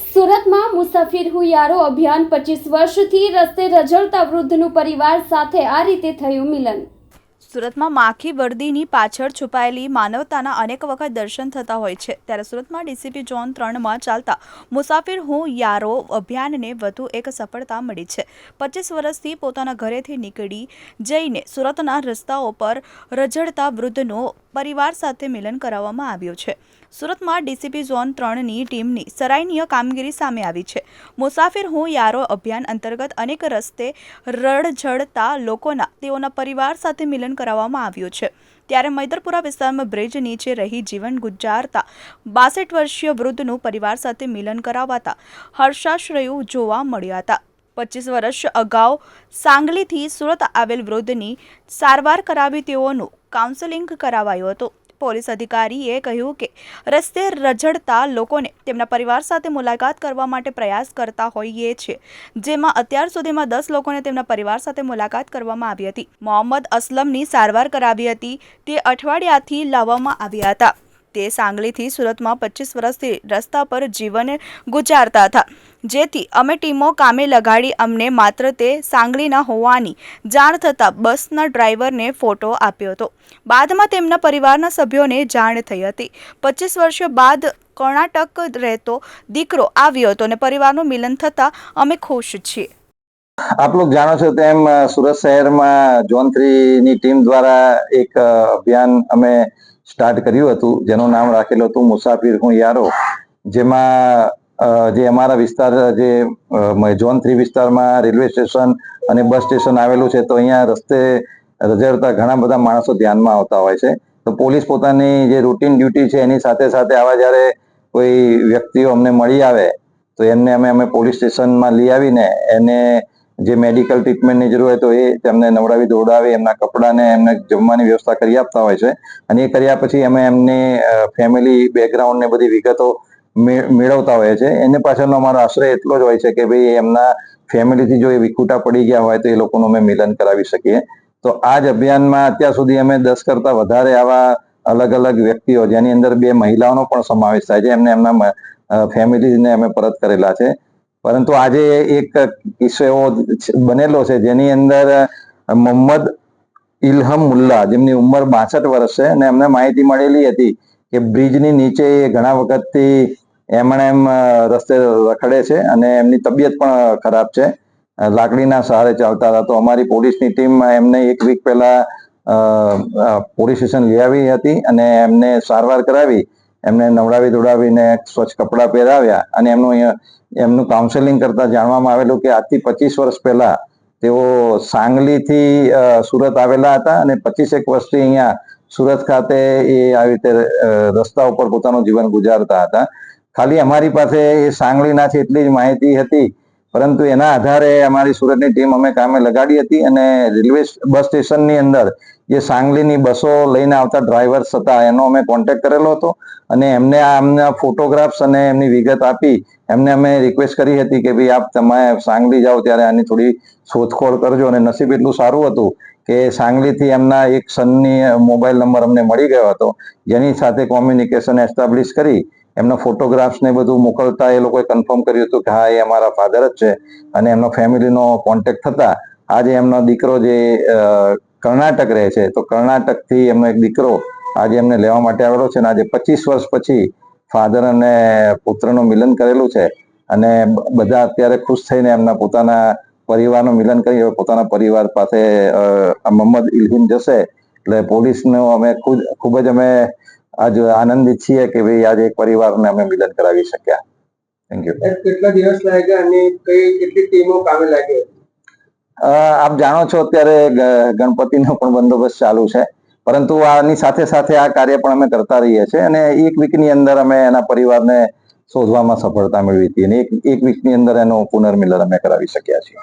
સુરતમાં મુસાફિર હું યારો અભિયાન 25 વર્ષથી રસ્તે રઝળતા વૃદ્ધનું પરિવાર સાથે આ રીતે થયું મિલન। સુરતમાં માખી વર્દીની પાછળ છુપાયેલી માનવતાના અનેક વખત દર્શન થતા હોય છે, ત્યારે સુરતમાં ડીસીપી ઝોન 3માં ચાલતા મુસાફિર હું યારો અભિયાનને વધુ એક સફળતા મળી છે। 25 વર્ષથી પોતાના ઘરેથી નીકળી જઈને સુરતના રસ્તાઓ પર રઝળતા વૃદ્ધનો પરિવાર સાથે મિલન કરાવવામાં આવ્યું છે। સુરતમાં ડીસીપી ઝોન 3ની ટીમની સરાહનીય કામગીરી સામે આવી છે। મુસાફિર હું યારો અભિયાન અંતર્ગત અનેક રસ્તે રઝળતા લોકોના તેઓના પરિવાર સાથે મિલન કરાવવામાં આવ્યું છે, ત્યારે મૈદરપુરા વિસ્તારમાં બ્રિજ નીચે રહી જીવન ગુજારતા 62 વર્ષીય વૃદ્ધનું પરિવાર સાથે મિલન કરાવાતા હર્ષાશ્રયો જોવા મળ્યા હતા। 25 વર્ષ અગાઉ સાંગલીથી સુરત આવેલ વૃદ્ધની સારવાર કરાવી તેઓનું કાઉન્સેલિંગ કરાવાયું હતું। પોલીસ અધિકારીએ કહ્યું કે રસ્તે રઝળતા લોકોને તેમના પરિવાર સાથે મુલાકાત કરવા માટે પ્રયાસ કરતા હોઈએ છીએ, જેમાં અત્યાર સુધીમાં 10 લોકોને તેમના પરિવાર સાથે મુલાકાત કરવામાં આવી હતી। મોહમ્મદ અસલમની સારવાર કરાવી હતી, તે અઠવાડિયાથી લાવવામાં આવ્યા હતા। તે સાંગલીથી સુરતમાં 25 વર્ષથી રસ્તા પર જીવન ગુજારતા હતા, જેથી અમે ટીમો કામે લગાડી અમને માત્ર તે સાંગલીના હોવાની જાણ થતાં બસના ડ્રાઈવરને ફોટો આપ્યો હતો। બાદમાં તેમના પરિવારના સભ્યોને જાણ થઈ હતી। 25 વર્ષ બાદ કર્ણાટક રહેતો દીકરો આવ્યો હતો અને પરિવારનું મિલન થતાં અમે ખુશ છીએ। आप लोग जानो છો તેમ સુરત શહેરમાં ઝોન 3ની ટીમ દ્વારા એક અભિયાન અમે સ્ટાર્ટ કર્યું હતું, જેનું નામ રાખેલું હતું મુસાફિર હું યારો। જેમાં જે અમારા વિસ્તાર જે ઝોન 3 વિસ્તારમાં રેલવે સ્ટેશન અને બસ સ્ટેશન આવેલું છે, તો અહીંયા રસ્તે રઝળતા ઘણા બધા માણસો ધ્યાનમાં આવતા હોય છે। તો પોલીસ પોતાની જે રૂટીન ડ્યુટી છે એની સાથે સાથે આવા જ્યારે કોઈ વ્યક્તિઓ અમને મળી આવે તો એમને અમે પોલીસ સ્ટેશનમાં લઈ આવીને એને જે મેડિકલ ટ્રીટમેન્ટની જરૂર હોય તો એ તેમને નવડાવી દોડાવી એમના કપડાને એમને જમવાની વ્યવસ્થા કરી આપતા હોય છે। અને એ કર્યા પછી અમે એમની ફેમિલી બેકગ્રાઉન્ડ ને બધી વિગતો મેળવતા હોય છે। એને પાછળનો અમારો આશ્રય એટલો જ હોય છે કે ભાઈ એમના ફેમિલીથી જો એ વિખૂટા પડી ગયા હોય તો એ લોકોનું અમે મિલન કરાવી શકીએ। તો આ જ અભિયાનમાં અત્યાર સુધી અમે 10 કરતાં વધારે આવા અલગ અલગ વ્યક્તિઓ, જેની અંદર 2 મહિલાઓનો પણ સમાવેશ થાય છે, એમને એમના ફેમિલીને અમે પરત કરેલા છે। પરંતુ આજે એક કિસ્સો એવો બનેલો છે જેની અંદર મોહમ્મદ ઇલ્હમ મુલ્લા, જેમની ઉંમર 62 વર્ષ છે, અને અમને માહિતી મળેલી હતી કે બ્રિજની નીચે ઘણા વખતથી એમણે રસ્તે રખડે છે અને એમની તબિયત પણ ખરાબ છે, લાકડીના સહારે ચાલતા હતા। તો અમારી પોલીસની ટીમ એમને 1 વીક પહેલા પોલીસ સ્ટેશન લઈ આવી હતી અને એમને સારવાર કરાવી, એમને નવડાવી દોડાવીને સ્વચ્છ કપડાં પહેરાવ્યા અને એમનું કાઉન્સેલિંગ કરતા જાણવામાં આવેલું કે આજથી 25 વર્ષ પહેલા તેઓ સાંગલીથી સુરત આવેલા હતા અને 25 વર્ષથી અહીંયા સુરત ખાતે એ આવી રીતે રસ્તા ઉપર પોતાનું જીવન ગુજારતા હતા। ખાલી અમારી પાસે એ સાંગલીના છે એટલી જ માહિતી હતી, પરંતુ એના આધારે અમારી સુરતની ટીમ અમે કામે લગાડી હતી અને રેલવે બસ સ્ટેશનની અંદર જે સાંગલીની બસો લઈને આવતા ડ્રાઈવર્સ હતા એનો અમે કોન્ટેક્ટ કરેલો હતો અને એમને આમના ફોટોગ્રાફ્સ અને એમની વિગત આપી એમને અમે રિક્વેસ્ટ કરી હતી કે ભાઈ આપ તમે સાંગલી જાઓ ત્યારે આની થોડી શોધખોળ કરજો। અને નસીબ એટલું સારું હતું કે સાંગલીથી એમના એક સનની મોબાઈલ નંબર અમને મળી ગયો હતો, જેની સાથે કોમ્યુનિકેશન એસ્ટાબ્લિશ કરી એમના ફોટોગ્રાફ્સ ને બધું મોકલતા એ લોકોએ કન્ફર્મ કર્યું હતું કે હા એ અમારા ફાધર જ છે। અને એમનો ફેમિલીનો કોન્ટેક્ટ થતા આજે એમનો દીકરો જે કર્ણાટક રહે છે, તો કર્ણાટકથી એમનો એક દીકરો આજે એમને લેવા માટે આવેલો છે અને આજે 25 વર્ષ પછી ફાધર અને પુત્રનું મિલન કરેલું છે અને બધા અત્યારે ખુશ થઈને એમના પોતાના પરિવારનું મિલન કરી પોતાના પરિવાર પાસે મોહમ્મદ ઇલ્હિમ જશે। એટલે પોલીસનો અમે ખૂબ જ અમે આજ આનંદિત છીએ કે ભાઈ આજે એક પરિવારને અમે મિલન કરાવી શક્યા। Thank you. કેટલા દિવસ લાગ્યા અને કેટલી ટીમો કામે લાગી? આપ જાણો છો અત્યારે ગણપતિનો પણ બંદોબસ્ત ચાલુ છે, પરંતુ આની સાથે સાથે આ કાર્ય પણ અમે કરતા રહીએ છીએ અને 1 વીકની અંદર અમે એના પરિવારને શોધવામાં સફળતા મેળવી હતી અને એક વીકની અંદર એનું પુનર્મિલન અમે કરાવી શક્યા છીએ।